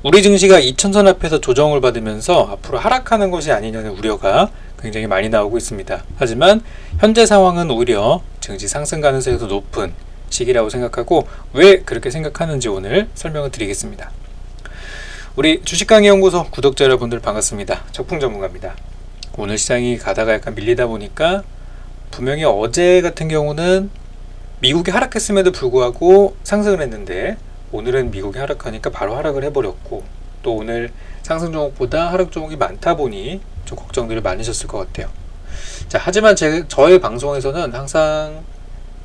우리 증시가 2000선 앞에서 조정을 받으면서 앞으로 하락하는 것이 아니냐는 우려가 굉장히 많이 나오고 있습니다. 하지만 현재 상황은 오히려 증시 상승 가능성이 더 높은 시기라고 생각하고 왜 그렇게 생각하는지 오늘 설명을 드리겠습니다. 우리 주식강의연구소 구독자 여러분들 반갑습니다. 적풍 전문가입니다. 오늘 시장이 가다가 약간 밀리다 보니까 분명히 어제 같은 경우는 미국이 하락했음에도 불구하고 상승을 했는데 오늘은 미국이 하락하니까 바로 하락을 해버렸고 또 오늘 상승 종목보다 하락 종목이 많다 보니 좀 걱정들이 많으셨을 것 같아요. 자, 하지만 저의 방송에서는 항상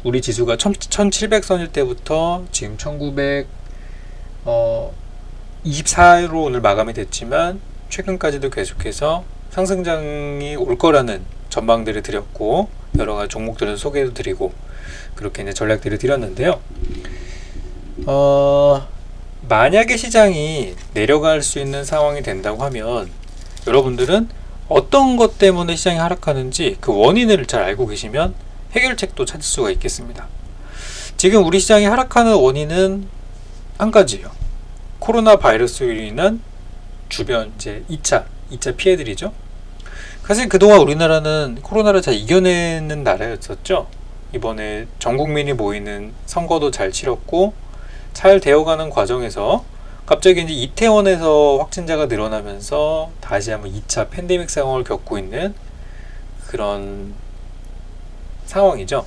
우리 지수가 1700선일 때부터 지금 1924로 오늘 마감이 됐지만 최근까지도 계속해서 상승장이 올 거라는 전망들을 드렸고 여러 가지 종목들을 소개도 드리고 그렇게 이제 전략들을 드렸는데요. 만약에 시장이 내려갈 수 있는 상황이 된다고 하면 여러분들은 어떤 것 때문에 시장이 하락하는지 그 원인을 잘 알고 계시면 해결책도 찾을 수가 있겠습니다. 지금 우리 시장이 하락하는 원인은 한 가지예요. 코로나 바이러스로 인한 주변 이제 2차 피해들이죠. 사실 그동안 우리나라는 코로나를 잘 이겨내는 나라였었죠. 이번에 전 국민이 모이는 선거도 잘 치렀고 잘 되어가는 과정에서 갑자기 이제 이태원에서 확진자가 늘어나면서 다시 한번 2차 팬데믹 상황을 겪고 있는 그런 상황이죠.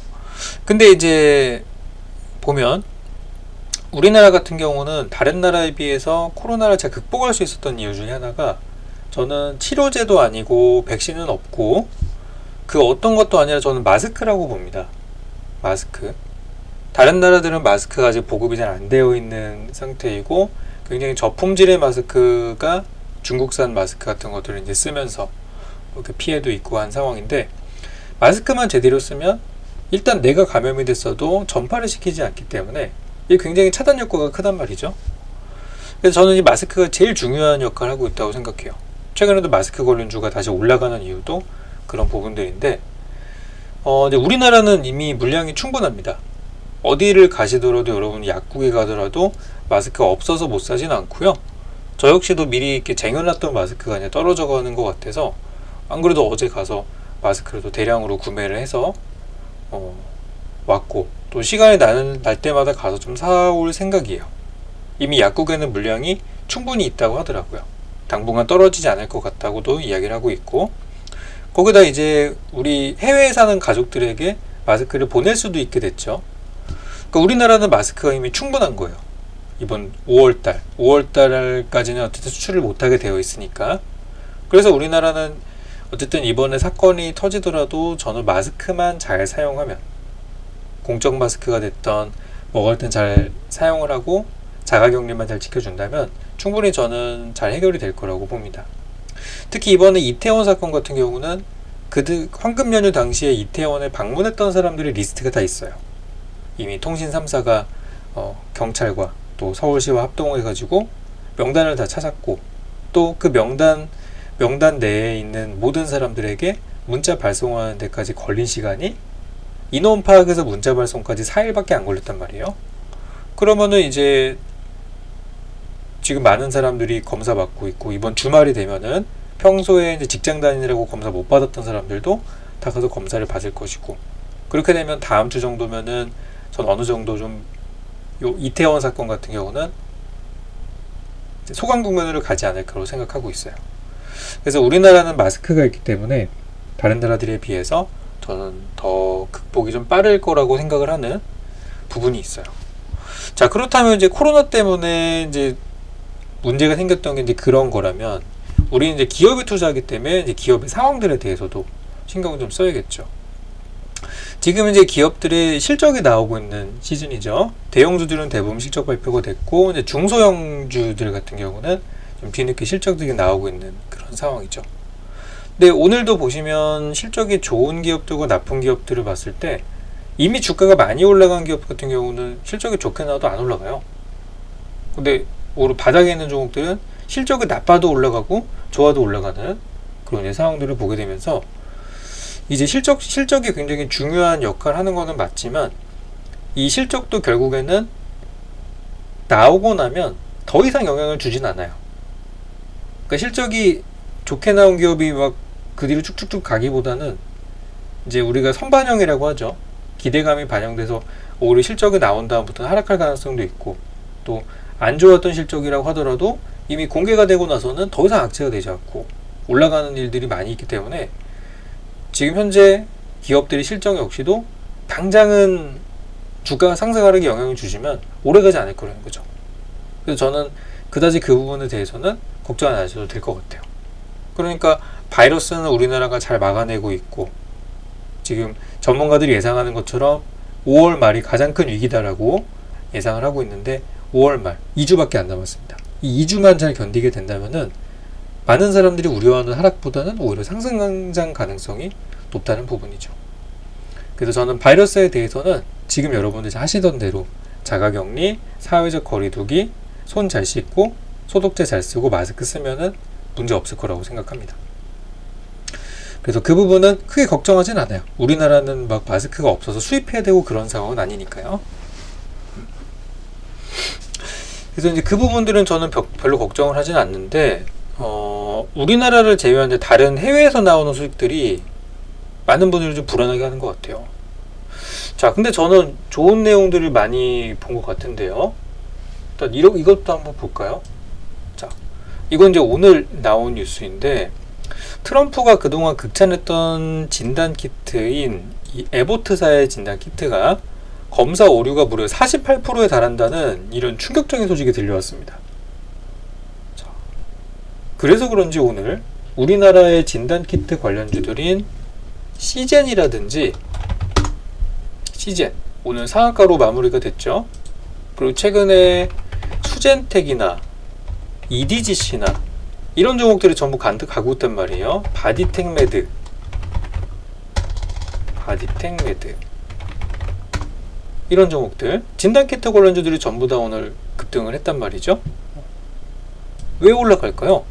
근데 이제 보면 우리나라 같은 경우는 다른 나라에 비해서 코로나를 잘 극복할 수 있었던 이유 중에 하나가 저는 치료제도 아니고 백신은 없고 그 어떤 것도 아니라 저는 마스크라고 봅니다. 마스크. 다른 나라들은 마스크가 아직 보급이 잘 안 되어 있는 상태이고 굉장히 저품질의 마스크가 중국산 마스크 같은 것들을 이제 쓰면서 이렇게 피해도 있고 한 상황인데 마스크만 제대로 쓰면 일단 내가 감염이 됐어도 전파를 시키지 않기 때문에 이게 굉장히 차단 효과가 크단 말이죠. 그래서 저는 이 마스크가 제일 중요한 역할을 하고 있다고 생각해요. 최근에도 마스크 관련주가 다시 올라가는 이유도 그런 부분들인데 이제 우리나라는 이미 물량이 충분합니다. 어디를 가시더라도 여러분 약국에 가더라도 마스크가 없어서 못 사진 않고요. 저 역시도 미리 이렇게 쟁여놨던 마스크가 그냥 떨어져 가는 것 같아서 안 그래도 어제 가서 마스크를 또 대량으로 구매를 해서 왔고 또 시간이 날 때마다 가서 좀 사올 생각이에요. 이미 약국에는 물량이 충분히 있다고 하더라고요. 당분간 떨어지지 않을 것 같다고도 이야기를 하고 있고 거기다 이제 우리 해외에 사는 가족들에게 마스크를 보낼 수도 있게 됐죠. 그러니까 우리나라는 마스크가 이미 충분한 거예요. 이번 5월달까지는 어쨌든 수출을 못하게 되어 있으니까. 그래서 우리나라는 어쨌든 이번에 사건이 터지더라도 저는 마스크만 잘 사용하면 공적 마스크가 됐던 먹을 땐 잘 사용을 하고 자가격리만 잘 지켜준다면 충분히 저는 잘 해결이 될 거라고 봅니다. 특히 이번에 이태원 사건 같은 경우는 황금 연휴 당시에 이태원에 방문했던 사람들의 리스트가 다 있어요. 이미 통신 3사가 경찰과 또 서울시와 합동해가지고 명단을 다 찾았고 또 그 명단 내에 있는 모든 사람들에게 문자 발송하는 데까지 걸린 시간이 인원 파악에서 문자 발송까지 4일밖에 안 걸렸단 말이에요. 그러면은 이제 지금 많은 사람들이 검사 받고 있고 이번 주말이 되면은 평소에 이제 직장 다니느라고 검사 못 받았던 사람들도 다 가서 검사를 받을 것이고 그렇게 되면 다음 주 정도면은 전 어느 정도 좀 요 이태원 사건 같은 경우는 소강 국면으로 가지 않을까로 생각하고 있어요. 그래서 우리나라는 마스크가 있기 때문에 다른 나라들에 비해서 저는 더 극복이 좀 빠를 거라고 생각을 하는 부분이 있어요. 자, 그렇다면 이제 코로나 때문에 이제 문제가 생겼던 게 이제 그런 거라면 우리는 이제 기업에 투자하기 때문에 이제 기업의 상황들에 대해서도 신경을 좀 써야겠죠. 지금 이제 기업들의 실적이 나오고 있는 시즌이죠. 대형주들은 대부분 실적 발표가 됐고 이제 중소형주들 같은 경우는 좀 뒤늦게 실적들이 나오고 있는 그런 상황이죠. 근데 오늘도 보시면 실적이 좋은 기업들과 나쁜 기업들을 봤을 때 이미 주가가 많이 올라간 기업 같은 경우는 실적이 좋게 나와도 안 올라가요. 근데 오늘 바닥에 있는 종목들은 실적이 나빠도 올라가고 좋아도 올라가는 그런 상황들을 보게 되면서 이제 실적이 굉장히 중요한 역할을 하는 거는 맞지만 이 실적도 결국에는 나오고 나면 더 이상 영향을 주진 않아요. 그러니까 실적이 좋게 나온 기업이 막 그 뒤로 쭉쭉쭉 가기보다는 이제 우리가 선반영이라고 하죠. 기대감이 반영돼서 오히려 실적이 나온 다음부터는 하락할 가능성도 있고, 또 안 좋았던 실적이라고 하더라도 이미 공개가 되고 나서는 더 이상 악재가 되지 않고 올라가는 일들이 많이 있기 때문에 지금 현재 기업들의 실적 역시도 당장은 주가가 상승하락에 영향을 주시면 오래가지 않을 거라는 거죠. 그래서 저는 그다지 그 부분에 대해서는 걱정 안 하셔도 될 것 같아요. 그러니까 바이러스는 우리나라가 잘 막아내고 있고, 지금 전문가들이 예상하는 것처럼 5월 말이 가장 큰 위기다라고 예상을 하고 있는데 5월 말 2주밖에 안 남았습니다. 이 2주만 잘 견디게 된다면은 많은 사람들이 우려하는 하락보다는 오히려 상승 가능성이 높다는 부분이죠. 그래서 저는 바이러스에 대해서는 지금 여러분들이 하시던 대로 자가격리, 사회적 거리두기, 손 잘 씻고 소독제 잘 쓰고 마스크 쓰면은 문제 없을 거라고 생각합니다. 그래서 그 부분은 크게 걱정하진 않아요. 우리나라는 막 마스크가 없어서 수입해야 되고 그런 상황은 아니니까요. 그래서 이제 그 부분들은 저는 별로 걱정을 하진 않는데, 우리나라를 제외한 다른 해외에서 나오는 수익들이 많은 분들이 좀 불안하게 하는 것 같아요. 자, 근데 저는 좋은 내용들을 많이 본 것 같은데요. 일단 이것도 한번 볼까요? 자, 이건 이제 오늘 나온 뉴스인데, 트럼프가 그동안 극찬했던 진단키트인 이 에보트사의 진단키트가 검사 오류가 무려 48%에 달한다는 이런 충격적인 소식이 들려왔습니다. 자, 그래서 그런지 오늘 우리나라의 진단키트 관련주들인 시젠이라든지 오늘 상한가로 마무리가 됐죠. 그리고 최근에 수젠텍이나 EDGC나 이런 종목들이 전부 간뜩 가고 있단 말이에요. 바디텍메드 이런 종목들, 진단키트 관련주들이 전부 다 오늘 급등을 했단 말이죠. 왜 올라갈까요?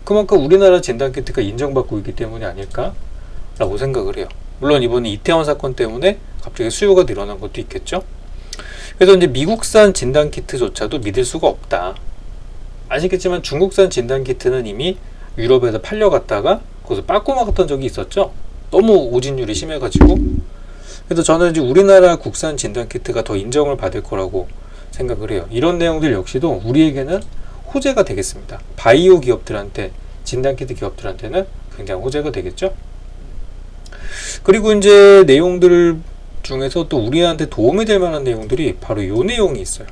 그만큼 우리나라 진단키트가 인정받고 있기 때문이 아닐까 라고 생각을 해요. 물론 이번에 이태원 사건 때문에 갑자기 수요가 늘어난 것도 있겠죠. 그래서 이제 미국산 진단키트조차도 믿을 수가 없다. 아시겠지만 중국산 진단키트는 이미 유럽에서 팔려갔다가 거기서 빠꾸 먹었던 적이 있었죠. 너무 오진율이 심해가지고. 그래서 저는 이제 우리나라 국산 진단키트가 더 인정을 받을 거라고 생각을 해요. 이런 내용들 역시도 우리에게는 호재가 되겠습니다. 바이오 기업들한테, 진단키트 기업들한테는 굉장히 호재가 되겠죠. 그리고 이제 내용들 중에서 또 우리한테 도움이 될 만한 내용들이 바로 이 내용이 있어요.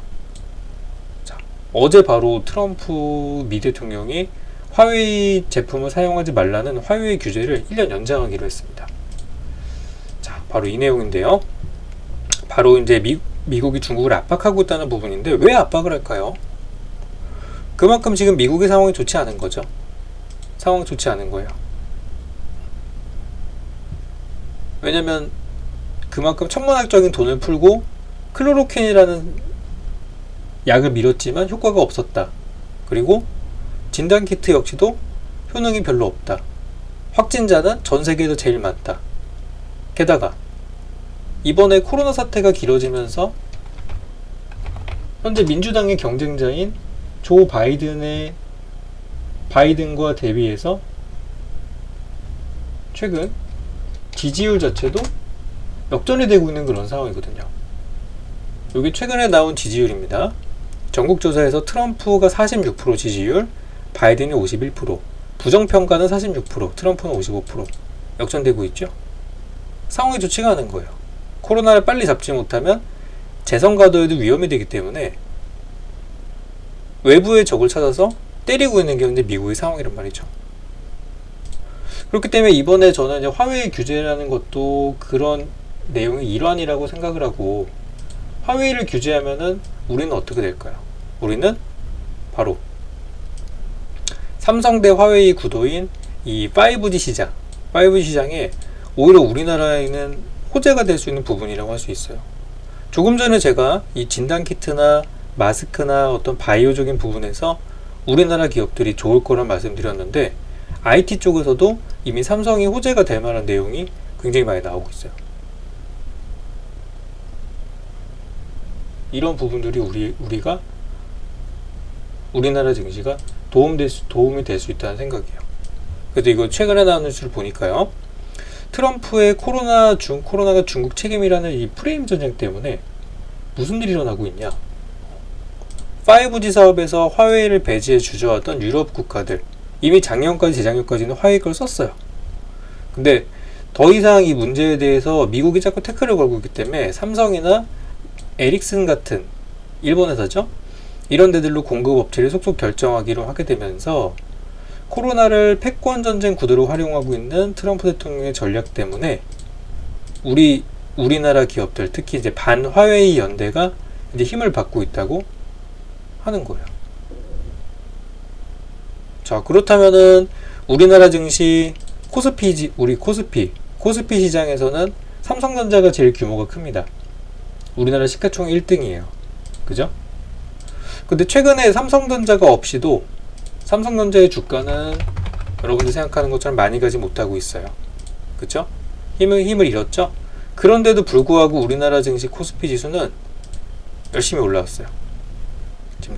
자, 어제 바로 트럼프 미 대통령이 화웨이 제품을 사용하지 말라는 화웨이 규제를 1년 연장하기로 했습니다. 자, 바로 이 내용인데요. 바로 이제 미국이 중국을 압박하고 있다는 부분인데, 왜 압박을 할까요? 그만큼 지금 미국의 상황이 좋지 않은 거죠. 상황이 좋지 않은 거예요. 왜냐면 그만큼 천문학적인 돈을 풀고 클로로퀸이라는 약을 밀었지만 효과가 없었다. 그리고 진단키트 역시도 효능이 별로 없다. 확진자는 전 세계에서 제일 많다. 게다가 이번에 코로나 사태가 길어지면서 현재 민주당의 경쟁자인 조 바이든과 대비해서 최근 지지율 자체도 역전이 되고 있는 그런 상황이거든요. 여기 최근에 나온 지지율입니다. 전국조사에서 트럼프가 46% 지지율, 바이든이 51%, 부정평가는 46%, 트럼프는 55% 역전되고 있죠. 상황이 좋지가 않은 거예요. 코로나를 빨리 잡지 못하면 재선거에도 위험이 되기 때문에 외부의 적을 찾아서 때리고 있는 게 현재 미국의 상황이란 말이죠. 그렇기 때문에 이번에 저는 이제 화웨이 규제라는 것도 그런 내용의 일환이라고 생각을 하고, 화웨이를 규제하면은 우리는 어떻게 될까요? 우리는 바로 삼성 대 화웨이 구도인 이 5G 시장에 오히려 우리나라에는 호재가 될 수 있는 부분이라고 할 수 있어요. 조금 전에 제가 이 진단키트나 마스크나 어떤 바이오적인 부분에서 우리나라 기업들이 좋을 거란 말씀드렸는데, IT 쪽에서도 이미 삼성이 호재가 될 만한 내용이 굉장히 많이 나오고 있어요. 이런 부분들이 우리나라 증시가 도움이 될 수 있다는 생각이에요. 그래도 이거 최근에 나온 뉴스를 보니까요, 트럼프의 코로나가 중국 책임이라는 이 프레임 전쟁 때문에 무슨 일이 일어나고 있냐. 5G 사업에서 화웨이를 배제해 주저하던 유럽 국가들, 이미 작년까지 재작년까지는 화웨이 걸 썼어요. 근데 더 이상 이 문제에 대해서 미국이 자꾸 태클을 걸고 있기 때문에 삼성이나 에릭슨 같은 일본 회사죠, 이런 데들로 공급 업체를 속속 결정하기로 하게 되면서 코로나를 패권 전쟁 구도로 활용하고 있는 트럼프 대통령의 전략 때문에 우리나라 기업들, 특히 이제 반화웨이 연대가 이제 힘을 받고 있다고 하는 거예요. 자, 그렇다면은 우리나라 증시 코스피 시장에서는 삼성전자가 제일 규모가 큽니다. 우리나라 시가총 1등이에요. 그죠? 근데 최근에 삼성전자가 없이도 삼성전자의 주가는 여러분들 생각하는 것처럼 많이 가지 못하고 있어요. 그쵸? 힘을 잃었죠? 그런데도 불구하고 우리나라 증시 코스피 지수는 열심히 올라왔어요. 지금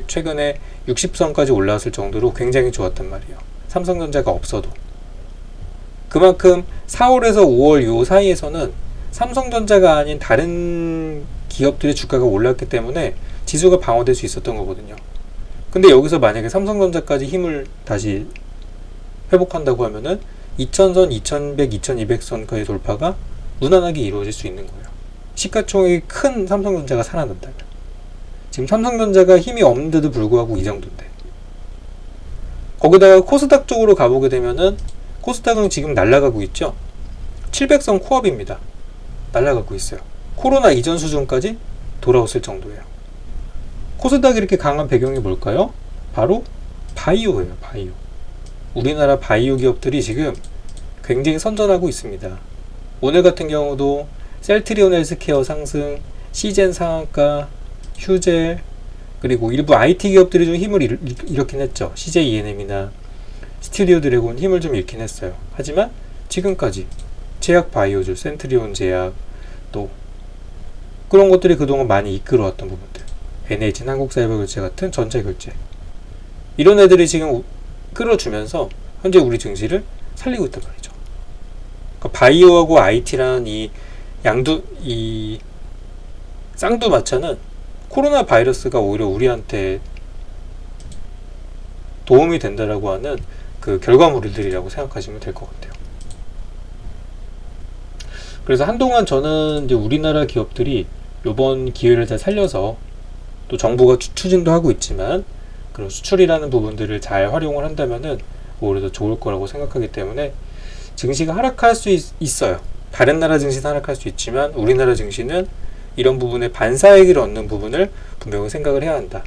최근에 60선까지 올라왔을 정도로 굉장히 좋았단 말이에요. 삼성전자가 없어도. 그만큼 4월에서 5월 요 사이에서는 삼성전자가 아닌 다른 기업들의 주가가 올랐기 때문에 지수가 방어될 수 있었던 거거든요. 근데 여기서 만약에 삼성전자까지 힘을 다시 회복한다고 하면은 2000선, 2100, 2200선까지 돌파가 무난하게 이루어질 수 있는 거예요. 시가총액이 큰 삼성전자가 살아난다면. 지금 삼성전자가 힘이 없는데도 불구하고 이 정도인데. 거기다가 코스닥 쪽으로 가보게 되면은 코스닥은 지금 날아가고 있죠. 700선 코업입니다. 날아가고 있어요. 코로나 이전 수준까지 돌아왔을 정도예요. 코스닥이 이렇게 강한 배경이 뭘까요? 바로 바이오예요. 바이오. 우리나라 바이오 기업들이 지금 굉장히 선전하고 있습니다. 오늘 같은 경우도 셀트리온 헬스케어 상승, 시젠 상한가, 휴젤, 그리고 일부 IT 기업들이 좀 힘을 잃긴 했죠. CJ ENM이나 스튜디오 드래곤 힘을 좀 잃긴 했어요. 하지만 지금까지 제약 바이오주, 센트리온 제약, 또 그런 것들이 그동안 많이 이끌어왔던 부분들, NHN 한국사이버결제 같은 전자결제, 이런 애들이 지금 끌어주면서 현재 우리 증시를 살리고 있단 말이죠. 그러니까 바이오하고 IT라는 이 쌍두마차는 코로나 바이러스가 오히려 우리한테 도움이 된다라고 하는 그 결과물들이라고 생각하시면 될 것 같아요. 그래서 한동안 저는 이제 우리나라 기업들이 이번 기회를 잘 살려서, 또 정부가 추진도 하고 있지만 그런 수출이라는 부분들을 잘 활용을 한다면은 오히려 더 좋을 거라고 생각하기 때문에 증시가 하락할 수 있어요. 다른 나라 증시는 하락할 수 있지만 우리나라 증시는 이런 부분에 반사이익을 얻는 부분을 분명히 생각을 해야 한다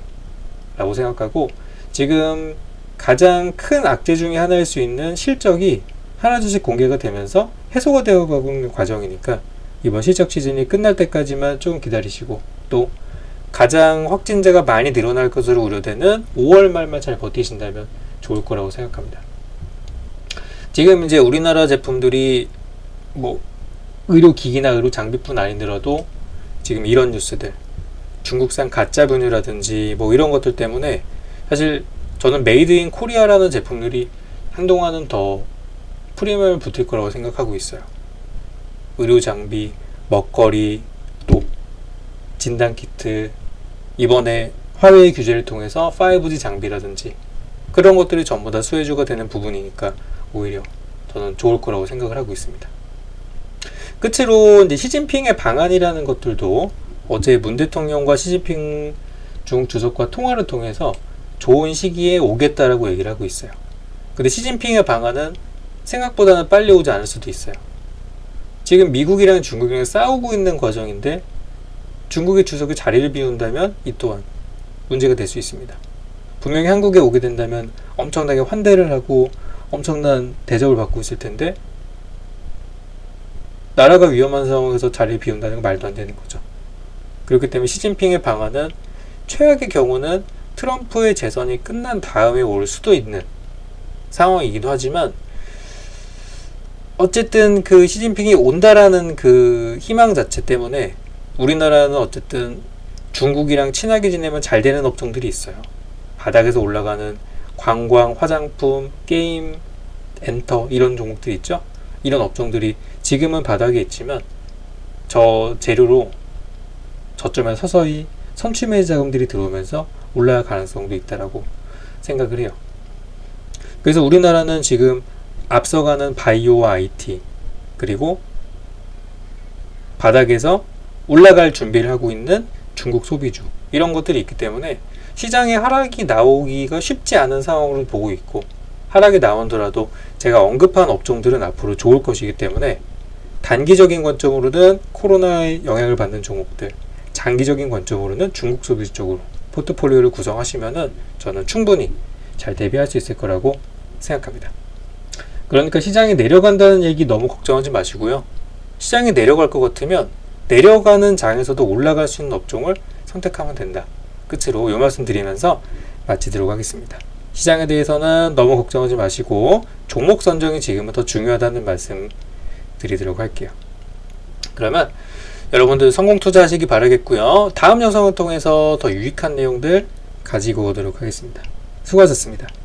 라고 생각하고, 지금 가장 큰 악재 중에 하나일 수 있는 실적이 하나둘씩 공개가 되면서 해소가 되어가고 있는 과정이니까 이번 실적 시즌이 끝날 때까지만 좀 기다리시고, 또 가장 확진자가 많이 늘어날 것으로 우려되는 5월 말만 잘 버티신다면 좋을 거라고 생각합니다. 지금 이제 우리나라 제품들이 뭐 의료기기나 의료장비뿐 아니더라도 지금 이런 뉴스들, 중국산 가짜 분유라든지 뭐 이런 것들 때문에 사실 저는 메이드 인 코리아라는 제품들이 한동안은 더 프리미엄을 붙을 거라고 생각하고 있어요. 의료장비, 먹거리, 또 진단키트, 이번에 화웨이 규제를 통해서 5G 장비라든지 그런 것들이 전부 다 수혜주가 되는 부분이니까 오히려 저는 좋을 거라고 생각을 하고 있습니다. 끝으로 이제 시진핑의 방안이라는 것들도 어제 문 대통령과 시진핑 중국 주석과 통화를 통해서 좋은 시기에 오겠다라고 얘기를 하고 있어요. 근데 시진핑의 방안은 생각보다는 빨리 오지 않을 수도 있어요. 지금 미국이랑 중국이랑 싸우고 있는 과정인데 중국의 주석이 자리를 비운다면 이 또한 문제가 될 수 있습니다. 분명히 한국에 오게 된다면 엄청나게 환대를 하고 엄청난 대접을 받고 있을 텐데 나라가 위험한 상황에서 자리를 비운다는 건 말도 안 되는 거죠. 그렇기 때문에 시진핑의 방안은 최악의 경우는 트럼프의 재선이 끝난 다음에 올 수도 있는 상황이기도 하지만, 어쨌든 그 시진핑이 온다라는 그 희망 자체 때문에 우리나라는 어쨌든 중국이랑 친하게 지내면 잘 되는 업종들이 있어요. 바닥에서 올라가는 관광, 화장품, 게임, 엔터 이런 종목들이 있죠. 이런 업종들이 지금은 바닥에 있지만 저 재료로 저점에 서서히 선취매 자금들이 들어오면서 올라갈 가능성도 있다라고 생각을 해요. 그래서 우리나라는 지금 앞서가는 바이오와 IT 그리고 바닥에서 올라갈 준비를 하고 있는 중국 소비주 이런 것들이 있기 때문에 시장에 하락이 나오기가 쉽지 않은 상황으로 보고 있고, 하락이 나오더라도 제가 언급한 업종들은 앞으로 좋을 것이기 때문에 단기적인 관점으로는 코로나의 영향을 받는 종목들, 장기적인 관점으로는 중국 소비주 쪽으로 포트폴리오를 구성하시면은 저는 충분히 잘 대비할 수 있을 거라고 생각합니다. 그러니까 시장이 내려간다는 얘기 너무 걱정하지 마시고요. 시장이 내려갈 것 같으면 내려가는 장에서도 올라갈 수 있는 업종을 선택하면 된다. 끝으로 이 말씀 드리면서 마치도록 하겠습니다. 시장에 대해서는 너무 걱정하지 마시고 종목 선정이 지금은 더 중요하다는 말씀 드리도록 할게요. 그러면 여러분들 성공 투자하시기 바라겠고요. 다음 영상을 통해서 더 유익한 내용들 가지고 오도록 하겠습니다. 수고하셨습니다.